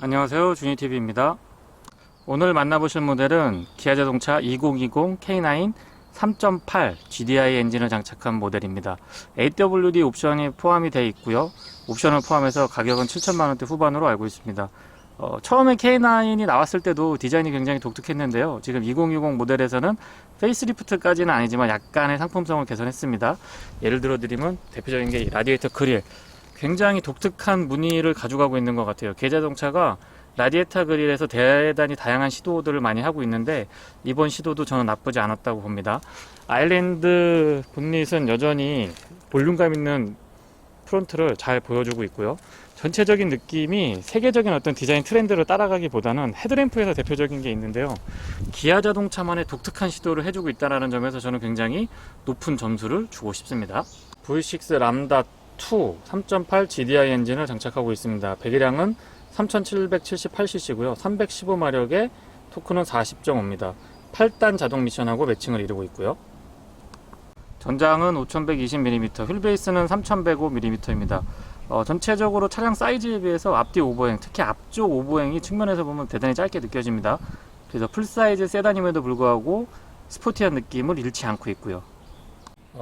안녕하세요, 주니TV입니다. 오늘 만나보실 모델은 기아자동차 2020 K9 3.8 GDI 엔진을 장착한 모델입니다. AWD 옵션이 포함이 되어 있고요. 옵션을 포함해서 가격은 7천만원대 후반으로 알고 있습니다. 처음에 K9이 나왔을 때도 디자인이 굉장히 독특했는데요. 지금 2020 모델에서는 페이스리프트까지는 아니지만 약간의 상품성을 개선했습니다. 예를 들어 드리면 대표적인 게 라디에이터 그릴, 굉장히 독특한 무늬를 가져가고 있는 것 같아요. 기아자동차가 라디에이터 그릴에서 대단히 다양한 시도들을 많이 하고 있는데 이번 시도도 저는 나쁘지 않았다고 봅니다. 아일랜드 본닛은 여전히 볼륨감 있는 프론트를 잘 보여주고 있고요. 전체적인 느낌이 세계적인 어떤 디자인 트렌드를 따라가기보다는 헤드램프에서 대표적인 게 있는데요. 기아 자동차만의 독특한 시도를 해주고 있다는 점에서 저는 굉장히 높은 점수를 주고 싶습니다. V6 람다 2 3.8 GDI 엔진을 장착하고 있습니다. 배기량은 3778cc고요. 315마력의 토크는 40.5입니다. 8단 자동 미션하고 매칭을 이루고 있고요. 전장은 5120mm, 휠베이스는 3105mm입니다. 전체적으로 차량 사이즈에 비해서 앞뒤 오버행, 특히 앞쪽 오버행이 측면에서 보면 대단히 짧게 느껴집니다. 그래서 풀사이즈 세단임에도 불구하고 스포티한 느낌을 잃지 않고 있고요.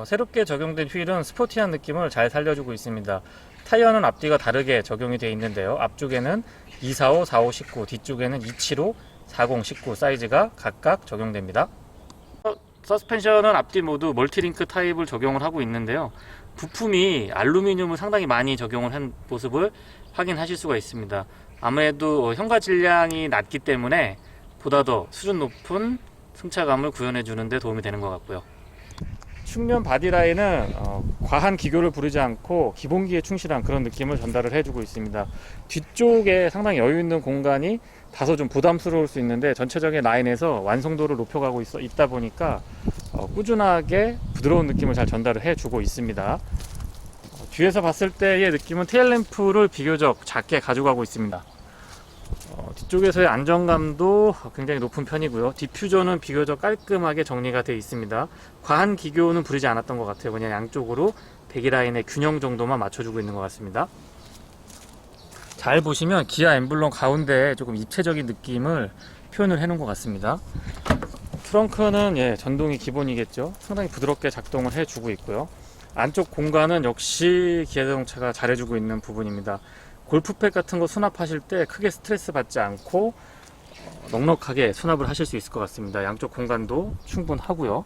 새롭게 적용된 휠은 스포티한 느낌을 잘 살려주고 있습니다. 타이어는 앞뒤가 다르게 적용이 되어 있는데요. 앞쪽에는 245, 45, 19, 뒤쪽에는 275, 40, 19 사이즈가 각각 적용됩니다. 서스펜션은 앞뒤 모두 멀티링크 타입을 적용을 하고 있는데요. 부품이 알루미늄을 상당히 많이 적용을 한 모습을 확인하실 수가 있습니다. 아무래도 현가 질량이 낮기 때문에 보다 더 수준 높은 승차감을 구현해 주는데 도움이 되는 것 같고요. 측면 바디라인은 과한 기교를 부리지 않고 기본기에 충실한 그런 느낌을 전달을 해주고 있습니다. 뒤쪽에 상당히 여유 있는 공간이 다소 좀 부담스러울 수 있는데 전체적인 라인에서 완성도를 높여가고 있다 보니까 꾸준하게 부드러운 느낌을 잘 전달을 해주고 있습니다. 뒤에서 봤을 때의 느낌은 테일램프를 비교적 작게 가져가고 있습니다. 뒤쪽에서의 안정감도 굉장히 높은 편이고요. 디퓨저는 비교적 깔끔하게 정리가 되어 있습니다. 과한 기교는 부리지 않았던 것 같아요. 그냥 양쪽으로 배기라인의 균형 정도만 맞춰주고 있는 것 같습니다. 잘 보시면 기아 엠블럼 가운데에 조금 입체적인 느낌을 표현을 해놓은 것 같습니다. 트렁크는 전동이 기본이겠죠. 상당히 부드럽게 작동을 해주고 있고요. 안쪽 공간은 역시 기아자동차가 잘해주고 있는 부분입니다. 골프백 같은 거 수납하실 때 크게 스트레스 받지 않고 넉넉하게 수납을 하실 수 있을 것 같습니다. 양쪽 공간도 충분하고요.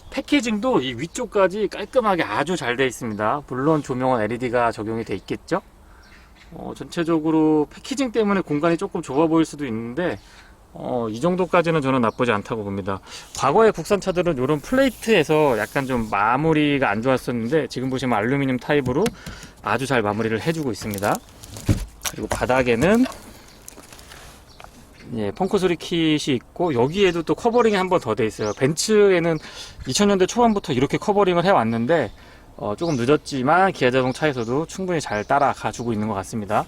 패키징도 이 위쪽까지 깔끔하게 아주 잘 되어 있습니다. 물론 조명은 LED가 적용이 되어 있겠죠. 전체적으로 패키징 때문에 공간이 조금 좁아 보일 수도 있는데 이 정도까지는 저는 나쁘지 않다고 봅니다. 과거의 국산차들은 이런 플레이트에서 약간 좀 마무리가 안 좋았었는데 지금 보시면 알루미늄 타입으로 아주 잘 마무리를 해주고 있습니다. 그리고 바닥에는 펑크 소리 킷이 있고 여기에도 또 커버링이 한 번 더 돼 있어요. 벤츠에는 2000년대 초반부터 이렇게 커버링을 해왔는데 조금 늦었지만 기아자동차에서도 충분히 잘 따라가 주고 있는 것 같습니다.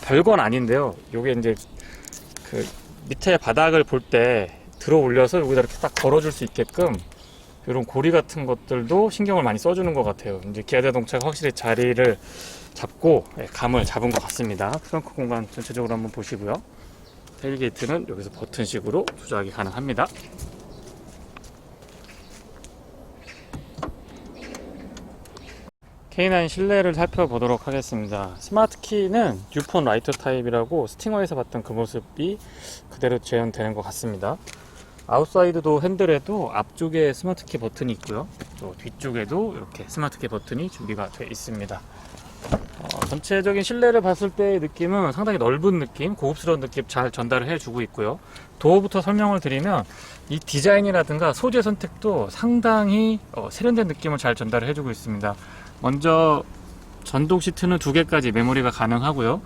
별건 아닌데요. 요게 이제 그 밑에 바닥을 볼 때 들어 올려서 여기다 이렇게 딱 걸어줄 수 있게끔 이런 고리 같은 것들도 신경을 많이 써주는 것 같아요. 이제 기아자동차가 확실히 자리를 잡고 감을 잡은 것 같습니다. 트렁크 공간 전체적으로 한번 보시고요. 테일게이트는 여기서 버튼식으로 조작이 가능합니다. K9 실내를 살펴보도록 하겠습니다. 스마트키는 뉴폰 라이터 타입이라고 스팅어에서 봤던 그 모습이 그대로 재현되는 것 같습니다. 아웃사이드도 핸들에도 앞쪽에 스마트키 버튼이 있고요. 또 뒤쪽에도 이렇게 스마트키 버튼이 준비가 되어 있습니다. 전체적인 실내를 봤을 때의 느낌은 상당히 넓은 느낌, 고급스러운 느낌 잘 전달을 해주고 있고요. 도어부터 설명을 드리면 이 디자인이라든가 소재 선택도 상당히 세련된 느낌을 잘 전달을 해주고 있습니다. 먼저 전동 시트는 2개까지 메모리가 가능하고요.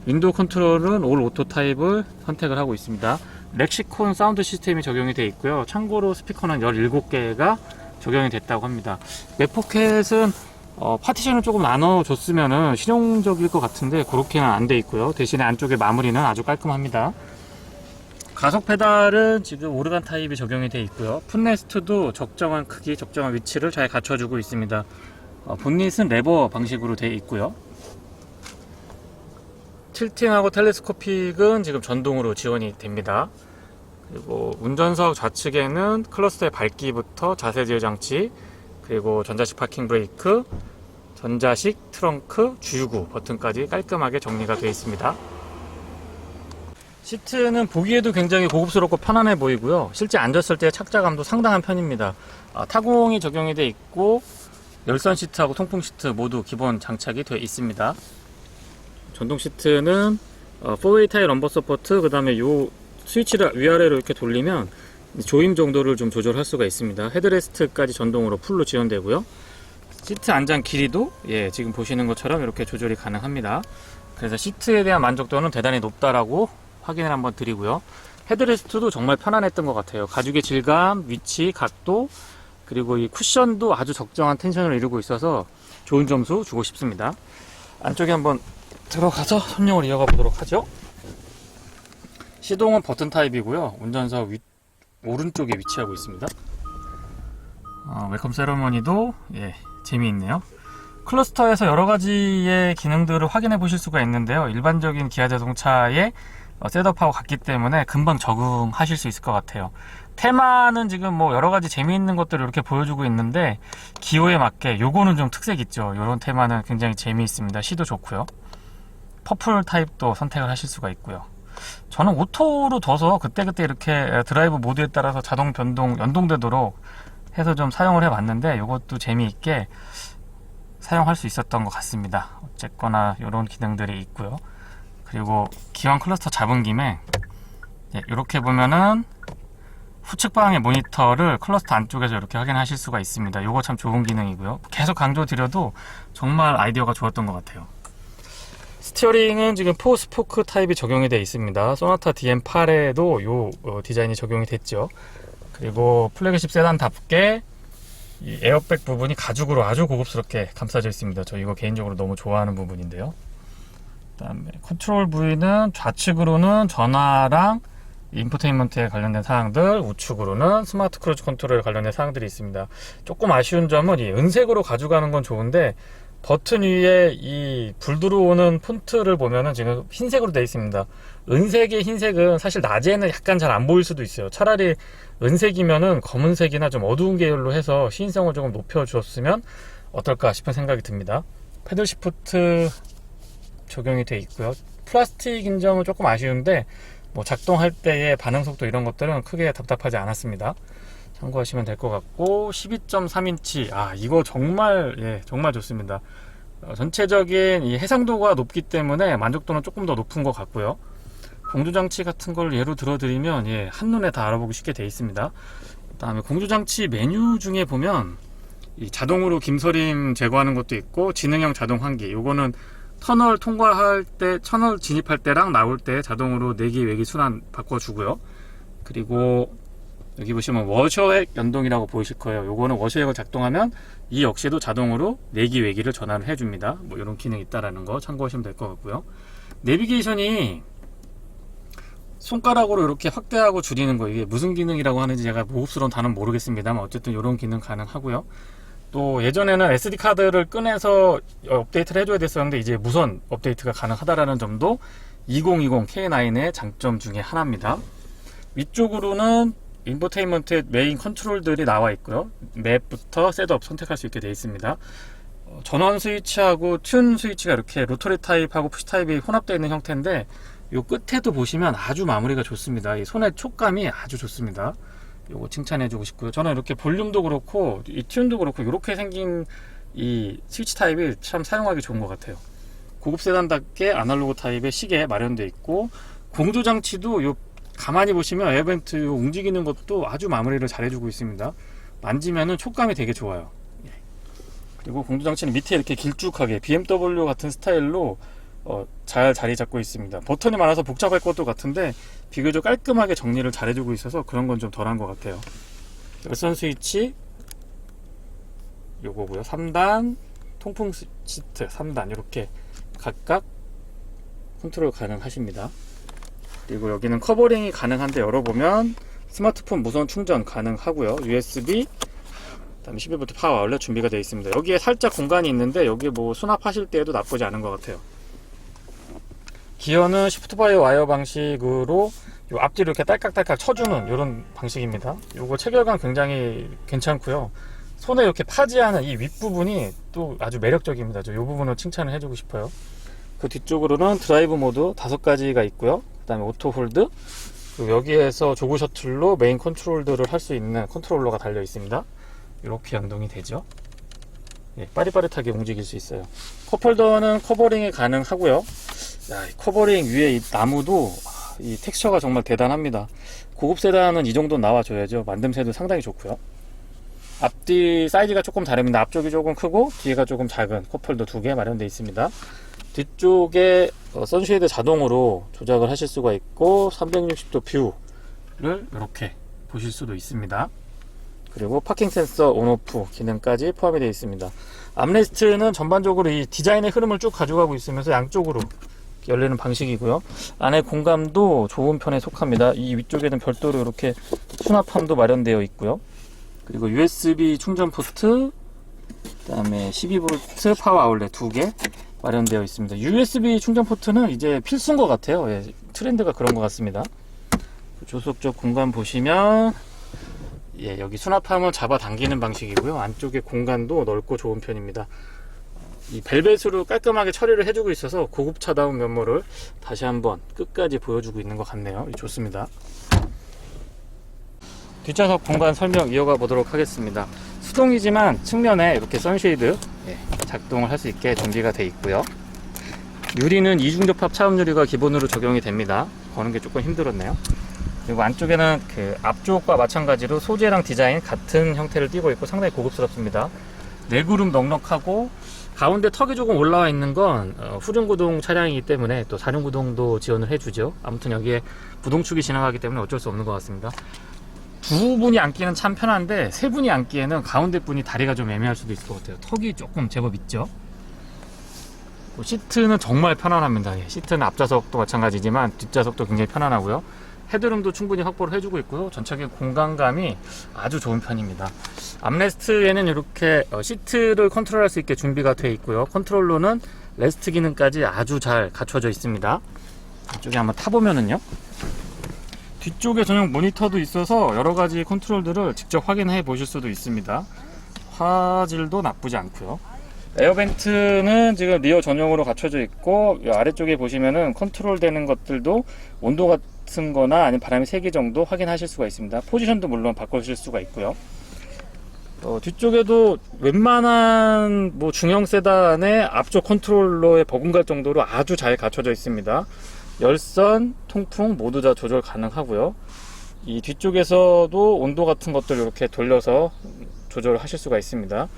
윈도우 컨트롤은 올 오토 타입을 선택을 하고 있습니다. 렉시콘 사운드 시스템이 적용이 되어 있고요. 참고로 스피커는 17개가 적용이 됐다고 합니다. 맵포켓은 파티션을 조금 나눠줬으면 실용적일 것 같은데 그렇게는 안 돼 있고요. 대신에 안쪽에 마무리는 아주 깔끔합니다. 가속 페달은 지금 오르간 타입이 적용이 되어 있고요. 풋레스트도 적정한 크기, 적정한 위치를 잘 갖춰주고 있습니다. 본닛은 레버 방식으로 되어 있고요. 틸팅하고 텔레스코픽은 지금 전동으로 지원이 됩니다. 그리고 운전석 좌측에는 클러스터의 밝기부터 자세 제어 장치, 그리고 전자식 파킹 브레이크, 전자식 트렁크, 주유구 버튼까지 깔끔하게 정리가 되어 있습니다. 시트는 보기에도 굉장히 고급스럽고 편안해 보이고요. 실제 앉았을 때 착자감도 상당한 편입니다. 타공이 적용이 되어 있고 열선 시트하고 통풍 시트 모두 기본 장착이 되어 있습니다. 전동 시트는 4웨이 타일 럼버 서포트, 그 다음에 요 스위치를 위아래로 이렇게 돌리면 조임 정도를 좀 조절할 수가 있습니다. 헤드레스트까지 전동으로 풀로 지원되고요. 시트 안장 길이도 지금 보시는 것처럼 이렇게 조절이 가능합니다. 그래서 시트에 대한 만족도는 대단히 높다라고 확인을 한번 드리고요. 헤드레스트도 정말 편안했던 것 같아요. 가죽의 질감, 위치, 각도, 그리고 이 쿠션도 아주 적정한 텐션을 이루고 있어서 좋은 점수 주고 싶습니다. 안쪽에 한번 들어가서 설명을 이어가 보도록 하죠. 시동은 버튼 타입이고요. 운전석 오른쪽에 위치하고 있습니다. 웰컴 세러머니도 재미있네요. 클러스터에서 여러가지의 기능들을 확인해 보실 수가 있는데요. 일반적인 기아 자동차의 셋업하고 같기 때문에 금방 적응하실 수 있을 것 같아요. 테마는 지금 뭐 여러가지 재미있는 것들을 이렇게 보여주고 있는데 기호에 맞게 요거는 좀 특색 있죠. 요런 테마는 굉장히 재미있습니다. 시도 좋고요. 퍼플 타입도 선택을 하실 수가 있고요. 저는 오토로 둬서 그때그때 이렇게 드라이브 모드에 따라서 자동 변동 연동되도록 해서 좀 사용을 해봤는데 이것도 재미있게 사용할 수 있었던 것 같습니다. 어쨌거나 이런 기능들이 있고요. 그리고 기왕 클러스터 잡은 김에 이렇게 보면은 후측 방향의 모니터를 클러스터 안쪽에서 이렇게 확인하실 수가 있습니다. 이거 참 좋은 기능이고요. 계속 강조드려도 정말 아이디어가 좋았던 것 같아요. 스티어링은 지금 4스포크 타입이 적용이 되어 있습니다. 소나타 DM8에도 이 디자인이 적용이 됐죠. 그리고 플래그십 세단답게 이 에어백 부분이 가죽으로 아주 고급스럽게 감싸져 있습니다. 저 이거 개인적으로 너무 좋아하는 부분인데요. 그 다음에 컨트롤 부위는 좌측으로는 전화랑 인포테인먼트에 관련된 사항들, 우측으로는 스마트 크루즈 컨트롤에 관련된 사항들이 있습니다. 조금 아쉬운 점은 이 은색으로 가져가는 건 좋은데 버튼 위에 이 불 들어오는 폰트를 보면은 지금 흰색으로 되어 있습니다. 은색의 흰색은 사실 낮에는 약간 잘 안 보일 수도 있어요. 차라리 은색이면은 검은색이나 좀 어두운 계열로 해서 시인성을 조금 높여 주었으면 어떨까 싶은 생각이 듭니다. 패들 시프트 적용이 되어 있고요. 플라스틱인 점은 조금 아쉬운데 뭐 작동할 때의 반응 속도 이런 것들은 크게 답답하지 않았습니다. 참고하시면 될 것 같고 12.3인치 이거 정말 정말 좋습니다. 전체적인 이 해상도가 높기 때문에 만족도는 조금 더 높은 것 같고요. 공조장치 같은 걸 예로 들어드리면 한눈에 다 알아보기 쉽게 되어 있습니다. 그 다음에 공조장치 메뉴 중에 보면 이 자동으로 김서림 제거하는 것도 있고 지능형 자동 환기, 요거는 터널 통과할 때, 터널 진입할 때랑 나올 때 자동으로 내기 외기 순환 바꿔주고요. 그리고 여기 보시면 워셔액 연동이라고 보이실 거예요. 요거는 워셔액을 작동하면 이 역시도 자동으로 내기 외기를 전환을 해줍니다. 뭐 이런 기능이 있다라는 거 참고하시면 될 것 같고요. 내비게이션이 손가락으로 이렇게 확대하고 줄이는 거, 이게 무슨 기능이라고 하는지 제가 고급스러운 단어는 모르겠습니다만 어쨌든 이런 기능 가능하고요. 또 예전에는 SD카드를 꺼내서 업데이트를 해줘야 됐었는데 이제 무선 업데이트가 가능하다라는 점도 2020 K9의 장점 중에 하나입니다. 위쪽으로는 인포테인먼트의 메인 컨트롤들이 나와 있고요. 맵부터 셋업 선택할 수 있게 되어 있습니다. 전원 스위치하고 튠 스위치가 이렇게 로터리 타입하고 푸시 타입이 혼합되어 있는 형태인데 이 끝에도 보시면 아주 마무리가 좋습니다. 이 손의 촉감이 아주 좋습니다. 요거 칭찬해주고 싶고요. 저는 이렇게 볼륨도 그렇고 이 튠도 그렇고 이렇게 생긴 이 스위치 타입이 참 사용하기 좋은 것 같아요. 고급 세단답게 아날로그 타입의 시계 마련되어 있고 공조장치도 요 가만히 보시면 에어벤트 움직이는 것도 아주 마무리를 잘 해주고 있습니다. 만지면은 촉감이 되게 좋아요. 그리고 공조장치는 밑에 이렇게 길쭉하게 BMW 같은 스타일로 잘 자리 잡고 있습니다. 버튼이 많아서 복잡할 것도 같은데 비교적 깔끔하게 정리를 잘 해주고 있어서 그런 건 좀 덜한 것 같아요. 열선 스위치 요거고요. 3단 통풍 시트 3단 이렇게 각각 컨트롤 가능하십니다. 그리고 여기는 커버링이 가능한데 열어보면 스마트폰 무선 충전 가능하고요. USB 그다음에 12V 파워 아울렛 준비가 되어 있습니다. 여기에 살짝 공간이 있는데 여기 뭐 수납하실 때에도 나쁘지 않은 것 같아요. 기어는 시프트 바이 와이어 방식으로 요 앞뒤로 이렇게 딸깍딸깍 쳐주는 이런 방식입니다. 요거 체결감 굉장히 괜찮고요. 손에 이렇게 파지하는 이 윗부분이 또 아주 매력적입니다. 이 부분을 칭찬을 해주고 싶어요. 그 뒤쪽으로는 드라이브 모드 5가지가 있고요. 그 다음에 오토 홀드, 그리고 여기에서 조그 셔틀로 메인 컨트롤들을 할 수 있는 컨트롤러가 달려 있습니다. 이렇게 연동이 되죠. 예, 빠릿빠릿하게 움직일 수 있어요. 컵홀더는 커버링이 가능하고요. 야, 이 커버링 위에 이 나무도 이 텍스처가 정말 대단합니다. 고급 세단은 이 정도 나와줘야죠. 만듦새도 상당히 좋고요. 앞뒤 사이즈가 조금 다릅니다. 앞쪽이 조금 크고 뒤에가 조금 작은 컵홀더 2개 마련되어 있습니다. 뒤쪽에 선쉐이드 자동으로 조작을 하실 수가 있고 360도 뷰를 이렇게 보실 수도 있습니다. 그리고 파킹 센서 온오프 기능까지 포함이 되어 있습니다. 암레스트는 전반적으로 이 디자인의 흐름을 쭉 가져가고 있으면서 양쪽으로 열리는 방식이고요. 안에 공간도 좋은 편에 속합니다. 이 위쪽에는 별도로 이렇게 수납함도 마련되어 있고요. 그리고 USB 충전 포트, 그 다음에 12V 파워 아울렛 2개 마련되어 있습니다. USB 충전 포트는 이제 필수인 것 같아요. 예, 트렌드가 그런 것 같습니다. 조속 쪽 공간 보시면 예, 여기 수납함을 잡아당기는 방식이고요. 안쪽에 공간도 넓고 좋은 편입니다. 이 벨벳으로 깔끔하게 처리를 해주고 있어서 고급차다운 면모를 다시 한번 끝까지 보여주고 있는 것 같네요. 좋습니다. 뒷좌석 공간 설명 이어가 보도록 하겠습니다. 수동이지만 측면에 이렇게 선쉐이드 작동을 할 수 있게 준비가 되어 있고요. 유리는 이중접합 차음 유리가 기본으로 적용이 됩니다. 거는 게 조금 힘들었네요. 그리고 안쪽에는 그 앞쪽과 마찬가지로 소재랑 디자인 같은 형태를 띠고 있고 상당히 고급스럽습니다. 내구름 넉넉하고 가운데 턱이 조금 올라와 있는 건 후륜구동 차량이기 때문에 또 사륜구동도 지원을 해주죠. 아무튼 여기에 부동축이 지나가기 때문에 어쩔 수 없는 것 같습니다. 두 분이 앉기는 참 편한데 세 분이 앉기에는 가운데 분이 다리가 좀 애매할 수도 있을 것 같아요. 턱이 조금 제법 있죠. 시트는 정말 편안합니다. 시트는 앞좌석도 마찬가지지만 뒷좌석도 굉장히 편안하고요. 헤드룸도 충분히 확보를 해주고 있고요. 전체적인 공간감이 아주 좋은 편입니다. 암레스트에는 이렇게 시트를 컨트롤할 수 있게 준비가 되어 있고요. 컨트롤러는 레스트 기능까지 아주 잘 갖춰져 있습니다. 이쪽에 한번 타보면은요. 뒤쪽에 전용 모니터도 있어서 여러가지 컨트롤들을 직접 확인해 보실 수도 있습니다. 화질도 나쁘지 않고요. 에어벤트는 지금 리어 전용으로 갖춰져 있고 아래쪽에 보시면은 컨트롤 되는 것들도 온도 같은 거나 아니면 바람이 세기 정도 확인하실 수가 있습니다. 포지션도 물론 바꾸실 수가 있고요. 뒤쪽에도 웬만한 중형 세단의 앞쪽 컨트롤러에 버금갈 정도로 아주 잘 갖춰져 있습니다. 열선, 통풍 모두 다 조절 가능하고요. 이 뒤쪽에서도 온도 같은 것들 이렇게 돌려서 조절을 하실 수가 있습니다.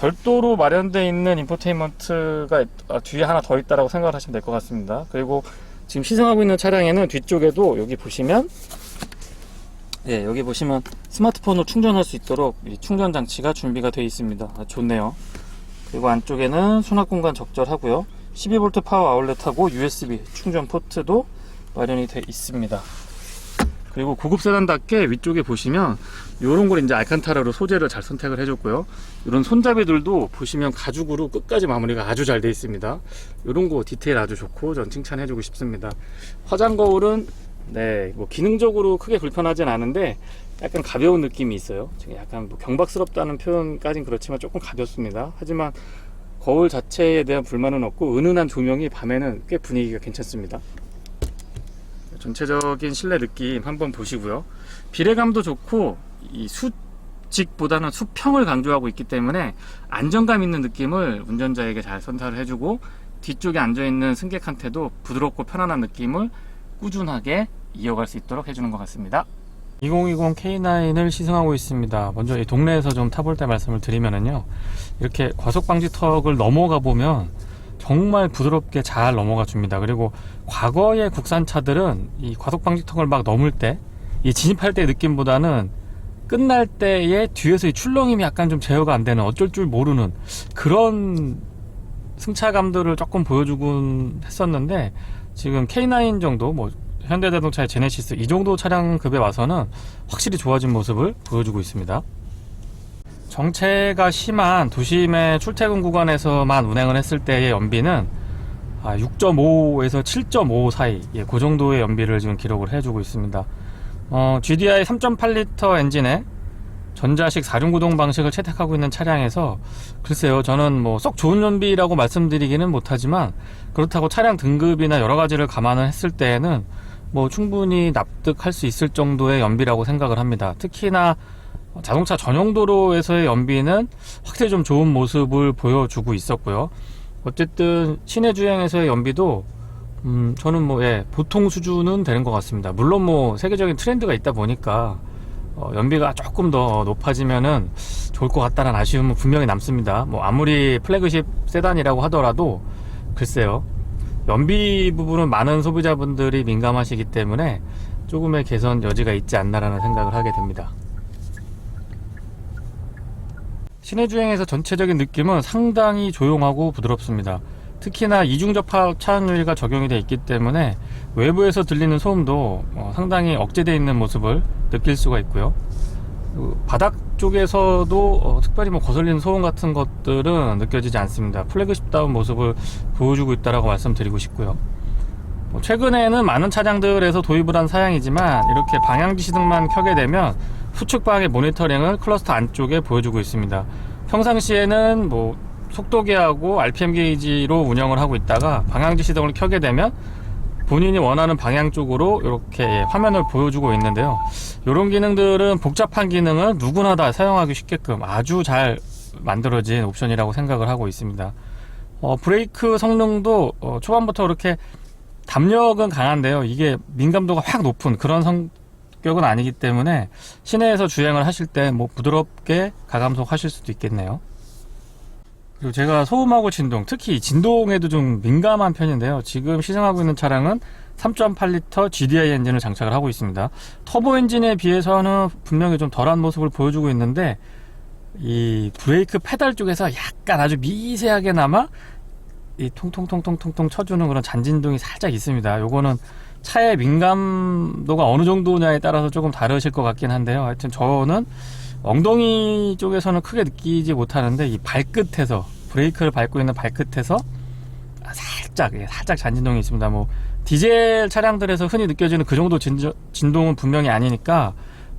별도로 마련되어 있는 인포테인먼트가 뒤에 하나 더 있다고 생각을 하시면 될 것 같습니다. 그리고 지금 시승하고 있는 차량에는 뒤쪽에도 여기 보시면 스마트폰을 충전할 수 있도록 이 충전 장치가 준비가 되어 있습니다. 좋네요. 그리고 안쪽에는 수납 공간 적절하고요. 12V 파워 아울렛하고 USB 충전 포트도 마련이 되어 있습니다. 그리고 고급 세단답게 위쪽에 보시면 이런 걸 이제 알칸타라로 소재를 잘 선택을 해줬고요. 이런 손잡이들도 보시면 가죽으로 끝까지 마무리가 아주 잘 되어 있습니다. 이런 거 디테일 아주 좋고 전 칭찬해주고 싶습니다. 화장 거울은 기능적으로 크게 불편하진 않은데 약간 가벼운 느낌이 있어요. 약간 경박스럽다는 표현까지는 그렇지만 조금 가볍습니다. 하지만 거울 자체에 대한 불만은 없고 은은한 조명이 밤에는 꽤 분위기가 괜찮습니다. 전체적인 실내 느낌 한번 보시고요. 비례감도 좋고 이 수직보다는 수평을 강조하고 있기 때문에 안정감 있는 느낌을 운전자에게 잘 선사를 해주고 뒤쪽에 앉아있는 승객한테도 부드럽고 편안한 느낌을 꾸준하게 이어갈 수 있도록 해주는 것 같습니다. 2020 K9을 시승하고 있습니다. 먼저 이 동네에서 좀 타볼 때 말씀을 드리면은요, 이렇게 과속방지턱을 넘어가 보면 정말 부드럽게 잘 넘어가 줍니다. 그리고 과거의 국산차들은 이 과속방지턱을 막 넘을 때 이 진입할 때의 느낌보다는 끝날 때의 뒤에서 이 출렁임이 약간 좀 제어가 안 되는, 어쩔 줄 모르는 그런 승차감들을 조금 보여주곤 했었는데, 지금 K9 정도 현대자동차의 제네시스 이 정도 차량급에 와서는 확실히 좋아진 모습을 보여주고 있습니다. 정체가 심한 도심의 출퇴근 구간에서만 운행을 했을 때의 연비는 6.5에서 7.5 사이, 그 정도의 연비를 지금 기록을 해주고 있습니다. GDI 3.8L 엔진에 전자식 4륜구동 방식을 채택하고 있는 차량에서 글쎄요, 저는 뭐 썩 좋은 연비라고 말씀드리기는 못하지만 그렇다고 차량 등급이나 여러 가지를 감안을 했을 때에는 뭐 충분히 납득할 수 있을 정도의 연비라고 생각을 합니다. 특히나 자동차 전용 도로에서의 연비는 확실히 좀 좋은 모습을 보여주고 있었고요. 어쨌든 시내 주행에서의 연비도 저는 뭐 보통 수준은 되는 것 같습니다. 물론 뭐 세계적인 트렌드가 있다 보니까 연비가 조금 더 높아지면은 좋을 것 같다는 아쉬움은 분명히 남습니다. 뭐 아무리 플래그십 세단이라고 하더라도 글쎄요, 연비 부분은 많은 소비자분들이 민감하시기 때문에 조금의 개선 여지가 있지 않나라는 생각을 하게 됩니다. 시내 주행에서 전체적인 느낌은 상당히 조용하고 부드럽습니다. 특히나 이중접합 차선유리가 적용이 되어 있기 때문에 외부에서 들리는 소음도 상당히 억제되어 있는 모습을 느낄 수가 있고요. 바닥 쪽에서도 특별히 뭐 거슬리는 소음 같은 것들은 느껴지지 않습니다. 플래그십다운 모습을 보여주고 있다고 말씀드리고 싶고요. 최근에는 많은 차량들에서 도입을 한 사양이지만 이렇게 방향지시등만 켜게 되면 후측 방의 모니터링을 클러스터 안쪽에 보여주고 있습니다. 평상시에는 뭐 속도계하고 RPM 게이지로 운영을 하고 있다가 방향지시등을 켜게 되면 본인이 원하는 방향 쪽으로 이렇게 화면을 보여주고 있는데요. 이런 기능들은 복잡한 기능을 누구나 다 사용하기 쉽게끔 아주 잘 만들어진 옵션이라고 생각을 하고 있습니다. 브레이크 성능도 초반부터 이렇게 담력은 강한데요. 이게 민감도가 확 높은 그런 성격은 아니기 때문에 시내에서 주행을 하실 때 뭐 부드럽게 가감속 하실 수도 있겠네요. 그리고 제가 소음하고 진동, 특히 진동에도 좀 민감한 편인데요. 지금 시승하고 있는 차량은 3.8L GDI 엔진을 장착을 하고 있습니다. 터보 엔진에 비해서는 분명히 좀 덜한 모습을 보여주고 있는데 이 브레이크 페달 쪽에서 약간 아주 미세하게나마 이 통통통통통통 쳐주는 그런 잔진동이 살짝 있습니다. 요거는 차의 민감도가 어느 정도냐에 따라서 조금 다르실 것 같긴 한데요. 하여튼 저는 엉덩이 쪽에서는 크게 느끼지 못하는데 이 발끝에서, 브레이크를 밟고 있는 발끝에서 살짝 잔진동이 있습니다. 뭐 디젤 차량들에서 흔히 느껴지는 그 정도 진동은 분명히 아니니까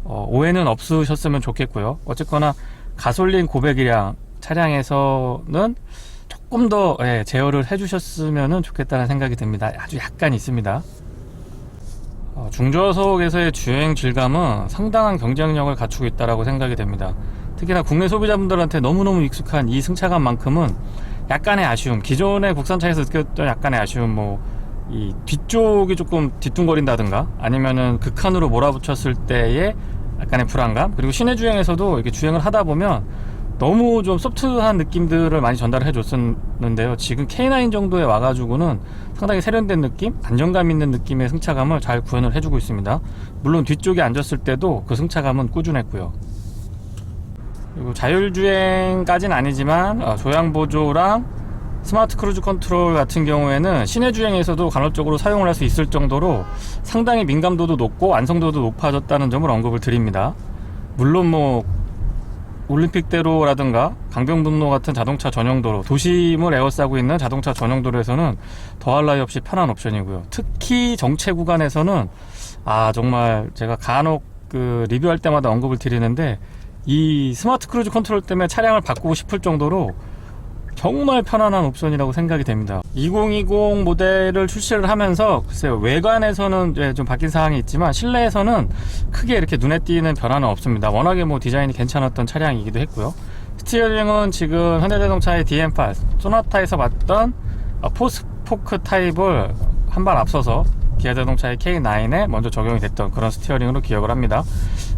오해는 없으셨으면 좋겠고요. 어쨌거나 가솔린 고배기량 차량에서는 조금 더 제어를 해주셨으면 좋겠다는 생각이 듭니다. 아주 약간 있습니다. 중저속에서의 주행 질감은 상당한 경쟁력을 갖추고 있다고 생각이 됩니다. 특히나 국내 소비자분들한테 너무너무 익숙한 이 승차감만큼은 약간의 아쉬움, 기존의 국산차에서 느꼈던 약간의 아쉬움, 뭐 이 뒤쪽이 조금 뒤뚱거린다든가 아니면은 극한으로 몰아붙였을 때의 약간의 불안감, 그리고 시내 주행에서도 이렇게 주행을 하다 보면 너무 좀 소프트한 느낌들을 많이 전달해 줬었는데요. 지금 K9 정도에 와가지고는 상당히 세련된 느낌, 안정감 있는 느낌의 승차감을 잘 구현을 해주고 있습니다. 물론 뒤쪽에 앉았을 때도 그 승차감은 꾸준했고요. 그리고 자율주행까지는 아니지만 조향보조랑 스마트 크루즈 컨트롤 같은 경우에는 시내 주행에서도 간헐적으로 사용을 할 수 있을 정도로 상당히 민감도도 높고 완성도도 높아졌다는 점을 언급을 드립니다. 물론 뭐 올림픽대로라든가 강변북로 같은 자동차 전용도로, 도심을 에워싸고 있는 자동차 전용도로에서는 더할 나위 없이 편한 옵션이고요. 특히 정체 구간에서는 정말 제가 간혹 리뷰할 때마다 언급을 드리는데 이 스마트 크루즈 컨트롤 때문에 차량을 바꾸고 싶을 정도로 정말 편안한 옵션이라고 생각이 됩니다. 2020 모델을 출시를 하면서 글쎄요, 외관에서는 좀 바뀐 사항이 있지만 실내에서는 크게 이렇게 눈에 띄는 변화는 없습니다. 워낙에 뭐 디자인이 괜찮았던 차량이기도 했고요. 스티어링은 지금 현대자동차의 DM8 소나타에서 봤던 포스포크 타입을 한 발 앞서서 기아자동차의 K9에 먼저 적용이 됐던 그런 스티어링으로 기억을 합니다.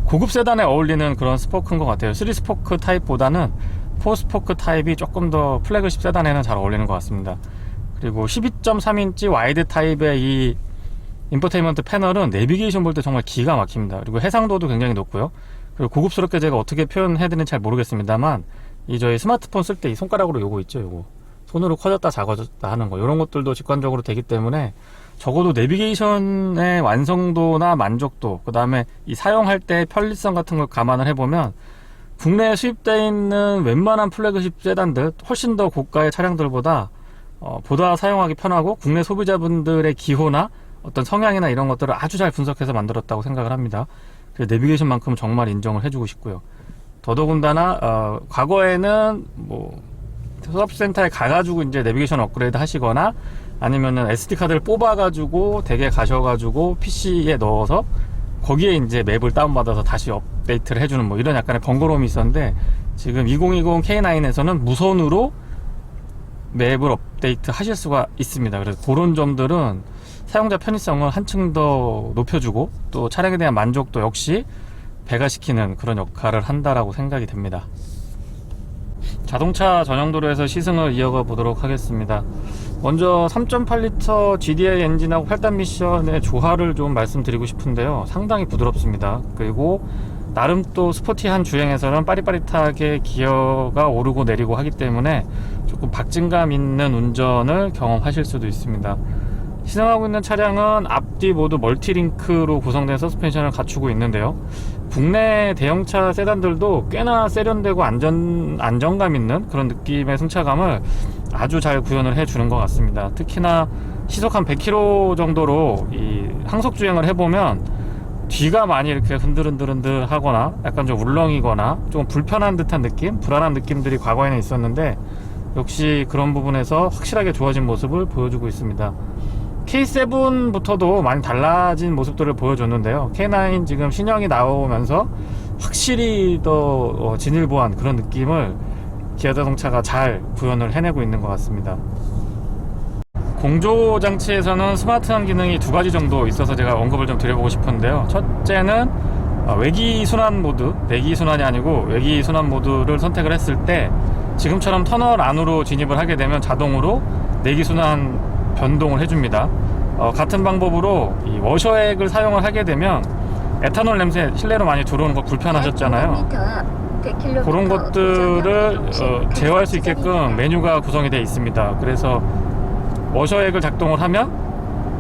고급 세단에 어울리는 그런 스포크인 것 같아요. 3스포크 타입보다는 4스포크 타입이 조금 더 플래그십 세단에는 잘 어울리는 것 같습니다. 그리고 12.3인치 와이드 타입의 이 인포테인먼트 패널은 내비게이션 볼 때 정말 기가 막힙니다. 그리고 해상도도 굉장히 높고요. 그리고 고급스럽게 제가 어떻게 표현해드는지 잘 모르겠습니다만 이 저희 스마트폰 쓸 때 이 손가락으로 요거 있죠, 요거 손으로 커졌다 작아졌다 하는 거, 이런 것들도 직관적으로 되기 때문에 적어도 내비게이션의 완성도나 만족도, 그 다음에 이 사용할 때 편리성 같은 걸 감안을 해보면 국내에 수입되어 있는 웬만한 플래그십 세단들 훨씬 더 고가의 차량들보다 보다 사용하기 편하고 국내 소비자분들의 기호나 어떤 성향이나 이런 것들을 아주 잘 분석해서 만들었다고 생각을 합니다. 그래서 내비게이션만큼 정말 인정을 해주고 싶고요. 더더군다나 과거에는 뭐 서비스센터에 가가지고 이제 내비게이션 업그레이드 하시거나 아니면은 SD 카드를 뽑아가지고 댁에 가셔가지고 PC에 넣어서 거기에 이제 맵을 다운받아서 다시 업데이트를 해주는 뭐 이런 약간의 번거로움이 있었는데, 지금 2020 K9에서는 무선으로 맵을 업데이트 하실 수가 있습니다. 그래서 그런 점들은 사용자 편의성을 한층 더 높여주고 또 차량에 대한 만족도 역시 배가시키는 그런 역할을 한다라고 생각이 됩니다. 자동차 전용도로에서 시승을 이어가 보도록 하겠습니다. 먼저 3.8L GDI 엔진하고 8단 미션의 조화를 좀 말씀드리고 싶은데요, 상당히 부드럽습니다. 그리고 나름 또 스포티한 주행에서는 빠릿빠릿하게 기어가 오르고 내리고 하기 때문에 조금 박진감 있는 운전을 경험하실 수도 있습니다. 시승하고 있는 차량은 앞뒤 모두 멀티링크로 구성된 서스펜션을 갖추고 있는데요, 국내 대형차 세단들도 꽤나 세련되고 안정감 있는 그런 느낌의 승차감을 아주 잘 구현을 해주는 것 같습니다. 특히나 시속 한 100km 정도로 이 항속 주행을 해보면 뒤가 많이 이렇게 흔들흔들 하거나 약간 좀 울렁이거나 좀 불편한 듯한 느낌, 불안한 느낌들이 과거에는 있었는데 역시 그런 부분에서 확실하게 좋아진 모습을 보여주고 있습니다. K7부터도 많이 달라진 모습들을 보여줬는데요, K9 지금 신형이 나오면서 확실히 더 진일보한 그런 느낌을 기아자동차가 잘 구현을 해내고 있는 것 같습니다. 공조 장치에서는 스마트한 기능이 두 가지 정도 있어서 제가 언급을 좀 드려보고 싶은데요, 첫째는 외기 순환 모드, 내기 순환이 아니고 외기 순환 모드를 선택을 했을 때 지금처럼 터널 안으로 진입을 하게 되면 자동으로 내기 순환 변동을 해줍니다. 같은 방법으로 이 워셔액을 사용을 하게 되면 에탄올 냄새 실내로 많이 들어오는 거 불편하셨잖아요. 그런 것들을 제어할 수 있게끔 메뉴가 구성이 되어 있습니다. 그래서 워셔액을 작동을 하면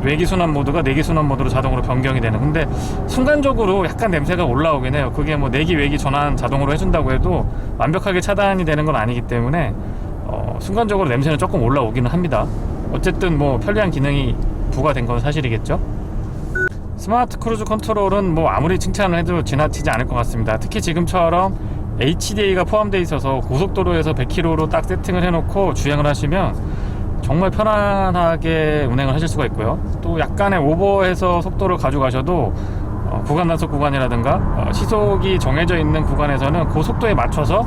외기순환 모드가 내기순환 모드로 자동으로 변경이 되는, 근데 순간적으로 약간 냄새가 올라오긴 해요. 그게 뭐 내기 외기 전환 자동으로 해준다고 해도 완벽하게 차단이 되는 건 아니기 때문에 순간적으로 냄새는 조금 올라오기는 합니다. 어쨌든 뭐 편리한 기능이 부과된 건 사실이겠죠. 스마트 크루즈 컨트롤은 뭐 아무리 칭찬을 해도 지나치지 않을 것 같습니다. 특히 지금처럼 HDA가 포함되어 있어서 고속도로에서 100km로 딱 세팅을 해놓고 주행을 하시면 정말 편안하게 운행을 하실 수가 있고요, 또 약간의 오버해서 속도를 가져가셔도 구간 단속 구간이라든가 시속이 정해져 있는 구간에서는 그 속도에 맞춰서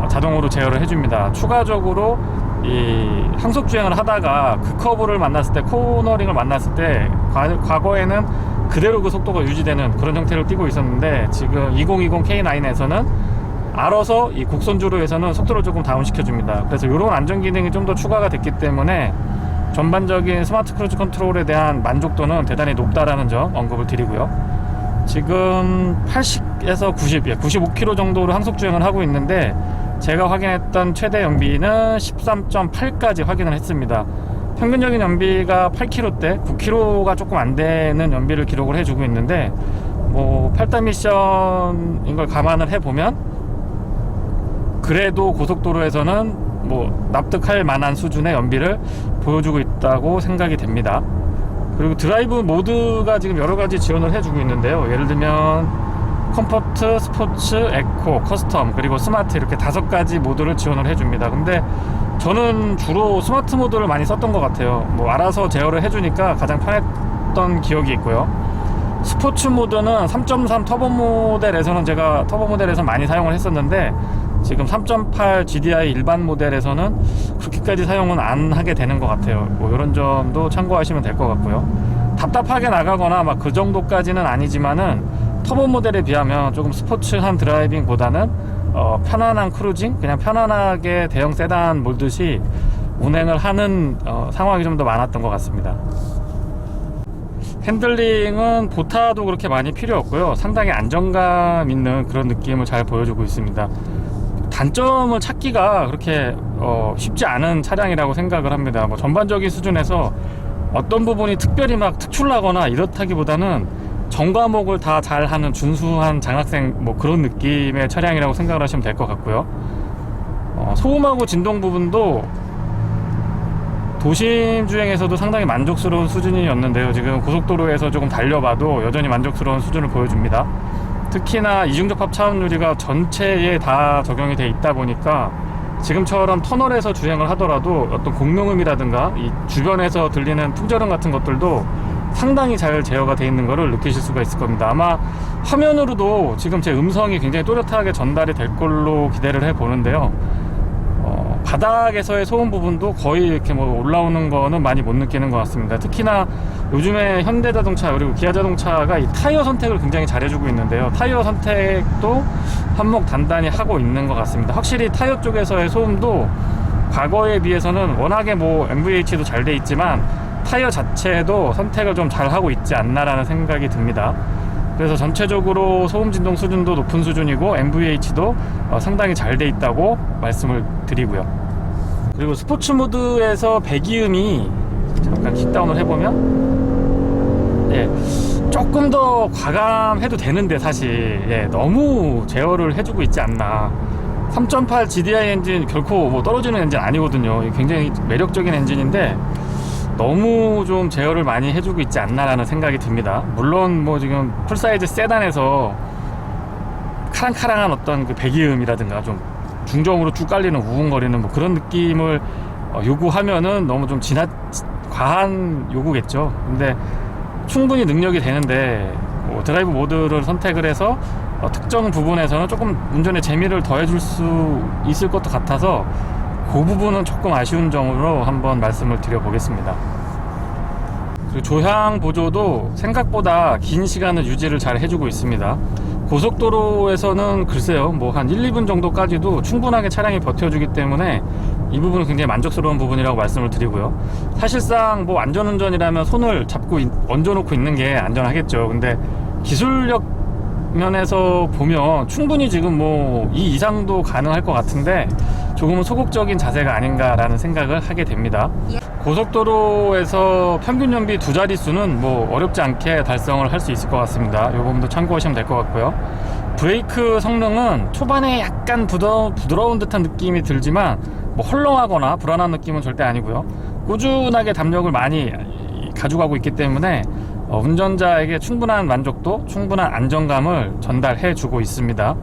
자동으로 제어를 해줍니다. 추가적으로 이 항속 주행을 하다가 그 커브를 만났을 때, 코너링을 만났을 때 과거에는 그대로 그 속도가 유지되는 그런 형태를 띠고 있었는데, 지금 2020 K9에서는 알아서 이 곡선주로에서는 속도를 조금 다운시켜 줍니다. 그래서 이런 안전 기능이 좀 더 추가가 됐기 때문에 전반적인 스마트 크루즈 컨트롤에 대한 만족도는 대단히 높다라는 점 언급을 드리고요, 지금 80에서 90, 95km 정도로 항속 주행을 하고 있는데 제가 확인했던 최대 연비는 13.8까지 확인을 했습니다. 평균적인 연비가 8km대, 9km가 조금 안 되는 연비를 기록을 해주고 있는데, 뭐 8단 미션인 걸 감안을 해보면 그래도 고속도로에서는 뭐 납득할 만한 수준의 연비를 보여주고 있다고 생각이 됩니다. 그리고 드라이브 모드가 지금 여러가지 지원을 해주고 있는데요, 예를 들면 컴포트, 스포츠, 에코, 커스텀, 그리고 스마트, 이렇게 5가지 모드를 지원을 해줍니다. 근데 저는 주로 스마트 모드를 많이 썼던 것 같아요. 뭐 알아서 제어를 해주니까 가장 편했던 기억이 있고요, 스포츠 모드는 3.3 터보 모델에서는 제가 터보 모델에서 많이 사용을 했었는데 지금 3.8 GDI 일반 모델에서는 그렇게까지 사용은 안 하게 되는 것 같아요. 뭐 이런 점도 참고하시면 될 것 같고요, 답답하게 나가거나 막 그 정도까지는 아니지만은 터보 모델에 비하면 조금 스포츠한 드라이빙보다는 편안한 크루징, 그냥 편안하게 대형 세단 몰듯이 운행을 하는 상황이 좀 더 많았던 것 같습니다. 핸들링은 보타도 그렇게 많이 필요 없고요, 상당히 안정감 있는 그런 느낌을 잘 보여주고 있습니다. 단점을 찾기가 그렇게 쉽지 않은 차량이라고 생각을 합니다. 뭐 전반적인 수준에서 어떤 부분이 특별히 막 특출나거나 이렇다기보다는 전 과목을 다 잘하는 준수한 장학생 뭐 그런 느낌의 차량이라고 생각을 하시면 될 것 같고요, 소음하고 진동 부분도 도심 주행에서도 상당히 만족스러운 수준이었는데요. 지금 고속도로에서 조금 달려봐도 여전히 만족스러운 수준을 보여줍니다. 특히나 이중접합 차원 유리가 전체에 다 적용이 돼 있다 보니까 지금처럼 터널에서 주행을 하더라도 어떤 공룡음이라든가 이 주변에서 들리는 풍절음 같은 것들도 상당히 잘 제어가 돼 있는 것을 느끼실 수가 있을 겁니다. 아마 화면으로도 지금 제 음성이 굉장히 또렷하게 전달이 될 걸로 기대를 해 보는데요. 바닥에서의 소음 부분도 거의 이렇게 뭐 올라오는 거는 많이 못 느끼는 것 같습니다. 특히나 요즘에 현대자동차 그리고 기아자동차가 이 타이어 선택을 굉장히 잘 해주고 있는데요. 타이어 선택도 한몫 단단히 하고 있는 것 같습니다. 확실히 타이어 쪽에서의 소음도 과거에 비해서는 워낙에 뭐 MVH도 잘 돼 있지만 타이어 자체도 선택을 좀 잘 하고 있지 않나라는 생각이 듭니다. 그래서 전체적으로 소음 진동 수준도 높은 수준이고 MVH도 상당히 잘 돼 있다고 말씀을 드리고요. 그리고 스포츠 모드에서 배기음이 잠깐 킥다운을 해보면 조금 더 과감해도 되는데 사실 너무 제어를 해주고 있지 않나. 3.8 GDI 엔진 결코 뭐 떨어지는 엔진 아니거든요. 굉장히 매력적인 엔진인데 너무 좀 제어를 많이 해주고 있지 않나라는 생각이 듭니다. 물론 뭐 지금 풀사이즈 세단에서 카랑카랑한 어떤 그 배기음이라든가 좀 중정으로 쭉 깔리는 우웅거리는 뭐 그런 느낌을 요구하면은 너무 좀 과한 요구겠죠. 근데 충분히 능력이 되는데 뭐 드라이브 모드를 선택을 해서 특정 부분에서는 조금 운전의 재미를 더해줄 수 있을 것도 같아서 그 부분은 조금 아쉬운 점으로 한번 말씀을 드려보겠습니다. 그리고 조향 보조도 생각보다 긴 시간을 유지를 잘 해주고 있습니다. 고속도로에서는 글쎄요, 뭐 한 1, 2분 정도까지도 충분하게 차량이 버텨주기 때문에 이 부분은 굉장히 만족스러운 부분이라고 말씀을 드리고요. 사실상 뭐 안전운전이라면 손을 잡고 얹어놓고 있는 게 안전하겠죠. 근데 기술력 면에서 보면 충분히 지금 뭐 이 이상도 가능할 것 같은데 조금은 소극적인 자세가 아닌가라는 생각을 하게 됩니다. 고속도로에서 평균 연비 2자릿수는 뭐 어렵지 않게 달성을 할 수 있을 것 같습니다. 이 부분도 참고하시면 될 것 같고요. 브레이크 성능은 초반에 약간 부드러운 듯한 느낌이 들지만 뭐 헐렁하거나 불안한 느낌은 절대 아니고요. 꾸준하게 담력을 많이 가져가고 있기 때문에 운전자에게 충분한 만족도, 충분한 안정감을 전달해 주고 있습니다.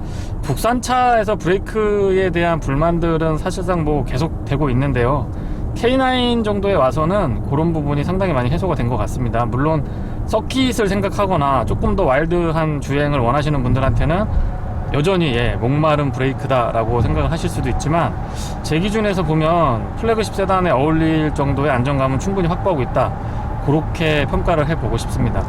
국산차에서 브레이크에 대한 불만들은 사실상 뭐 계속 되고 있는데요. K9 정도에 와서는 그런 부분이 상당히 많이 해소가 된 것 같습니다. 물론 서킷을 생각하거나 조금 더 와일드한 주행을 원하시는 분들한테는 여전히 목마른 브레이크다 라고 생각을 하실 수도 있지만 제 기준에서 보면 플래그십 세단에 어울릴 정도의 안정감은 충분히 확보하고 있다, 그렇게 평가를 해보고 싶습니다.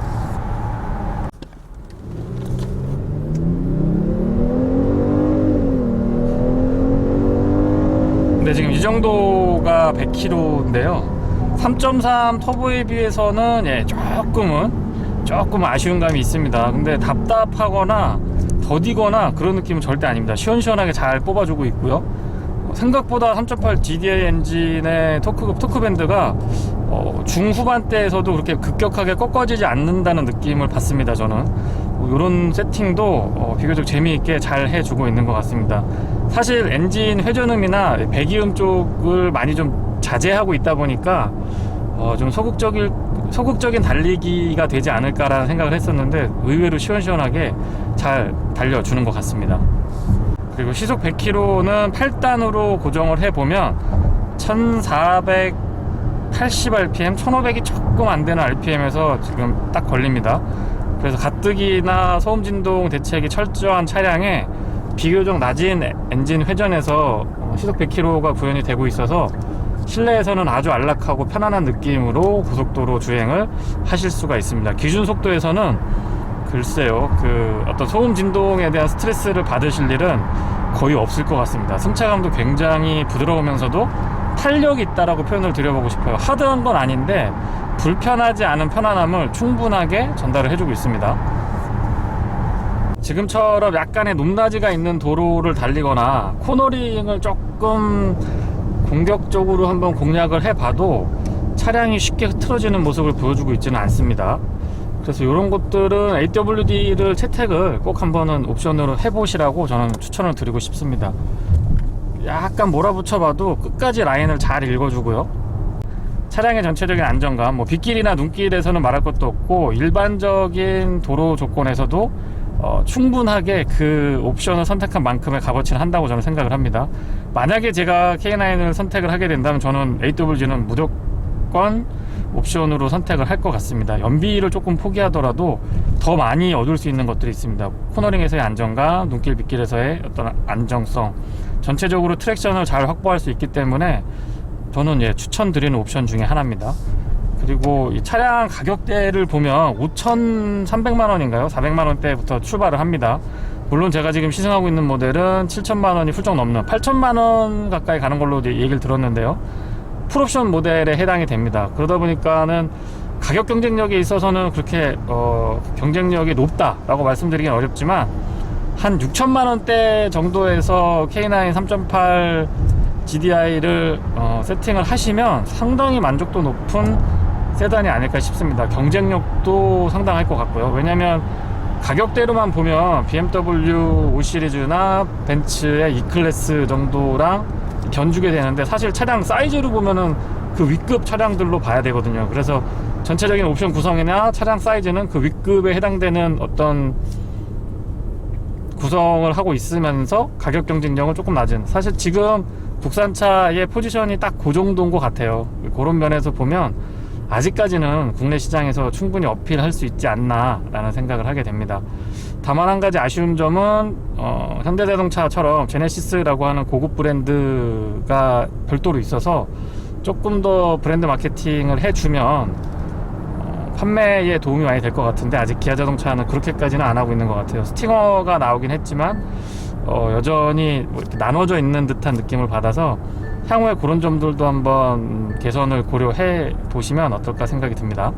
근데 지금 이 정도가 100km인데요 3.3 터보에 비해서는 조금은 아쉬운 감이 있습니다. 근데 답답하거나 더디거나 그런 느낌은 절대 아닙니다. 시원시원하게 잘 뽑아주고 있고요. 생각보다 3.8 GDI 엔진의 토크 밴드가 중후반대에서도 그렇게 급격하게 꺾어지지 않는다는 느낌을 받습니다. 저는 이런 세팅도 비교적 재미있게 잘 해주고 있는 것 같습니다. 사실 엔진 회전음이나 배기음 쪽을 많이 좀 자제하고 있다 보니까 좀 소극적인 달리기가 되지 않을까라는 생각을 했었는데 의외로 시원시원하게 잘 달려주는 것 같습니다. 그리고 시속 100km는 8단으로 고정을 해보면 1480rpm, 1500이 조금 안되는 rpm에서 지금 딱 걸립니다. 그래서 가뜩이나 소음진동 대책이 철저한 차량에 비교적 낮은 엔진 회전에서 시속 100km가 구현이 되고 있어서 실내에서는 아주 안락하고 편안한 느낌으로 고속도로 주행을 하실 수가 있습니다. 기준 속도에서는 글쎄요, 어떤 소음 진동에 대한 스트레스를 받으실 일은 거의 없을 것 같습니다. 승차감도 굉장히 부드러우면서도 탄력이 있다라고 표현을 드려보고 싶어요. 하드한 건 아닌데 불편하지 않은 편안함을 충분하게 전달을 해주고 있습니다. 지금처럼 약간의 높낮이가 있는 도로를 달리거나 코너링을 조금 공격적으로 한번 공략을 해봐도 차량이 쉽게 흐트러지는 모습을 보여주고 있지는 않습니다. 그래서 이런 것들은 AWD를 채택을 꼭 한번은 옵션으로 해보시라고 저는 추천을 드리고 싶습니다. 약간 몰아붙여봐도 끝까지 라인을 잘 읽어주고요. 차량의 전체적인 안정감, 뭐 빗길이나 눈길에서는 말할 것도 없고 일반적인 도로 조건에서도 충분하게 그 옵션을 선택한 만큼의 값어치를 한다고 저는 생각을 합니다. 만약에 제가 K9을 선택을 하게 된다면 저는 AWG는 무조건 옵션으로 선택을 할 것 같습니다. 연비를 조금 포기하더라도 더 많이 얻을 수 있는 것들이 있습니다. 코너링에서의 안정감, 눈길 빗길에서의 어떤 안정성, 전체적으로 트랙션을 잘 확보할 수 있기 때문에 저는 추천드리는 옵션 중에 하나입니다. 그리고 이 차량 가격대를 보면 5,300만원인가요? 400만원대부터 출발을 합니다. 물론 제가 지금 시승하고 있는 모델은 7천만원이 훌쩍 넘는 8천만원 가까이 가는 걸로 얘기를 들었는데요. 풀옵션 모델에 해당이 됩니다. 그러다 보니까는 가격 경쟁력에 있어서는 그렇게 경쟁력이 높다라고 말씀드리긴 어렵지만 한 6천만원대 정도에서 K9 3.8 GDI를 세팅을 하시면 상당히 만족도 높은 세단이 아닐까 싶습니다. 경쟁력도 상당할 것 같고요. 왜냐면 가격대로만 보면 BMW 5 시리즈나 벤츠의 E클래스 정도랑 견주게 되는데 사실 차량 사이즈로 보면은 그 윗급 차량들로 봐야 되거든요. 그래서 전체적인 옵션 구성이나 차량 사이즈는 그 윗급에 해당되는 어떤 구성을 하고 있으면서 가격 경쟁력은 조금 낮은, 사실 지금 국산차의 포지션이 딱 그 정도인 것 같아요. 그런 면에서 보면 아직까지는 국내 시장에서 충분히 어필할 수 있지 않나 라는 생각을 하게 됩니다. 다만 한 가지 아쉬운 점은 현대자동차처럼 제네시스라고 하는 고급 브랜드가 별도로 있어서 조금 더 브랜드 마케팅을 해주면 판매에 도움이 많이 될 것 같은데 아직 기아자동차는 그렇게까지는 안 하고 있는 것 같아요. 스팅어가 나오긴 했지만 여전히 뭐 이렇게 나눠져 있는 듯한 느낌을 받아서 향후에 그런 점들도 한번 개선을 고려해 보시면 어떨까 생각이 듭니다.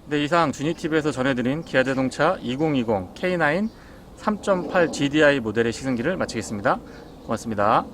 네, 이상 주니TV에서 전해드린 기아자동차 2020 K9 3.8 GDI 모델의 시승기를 마치겠습니다. 고맙습니다.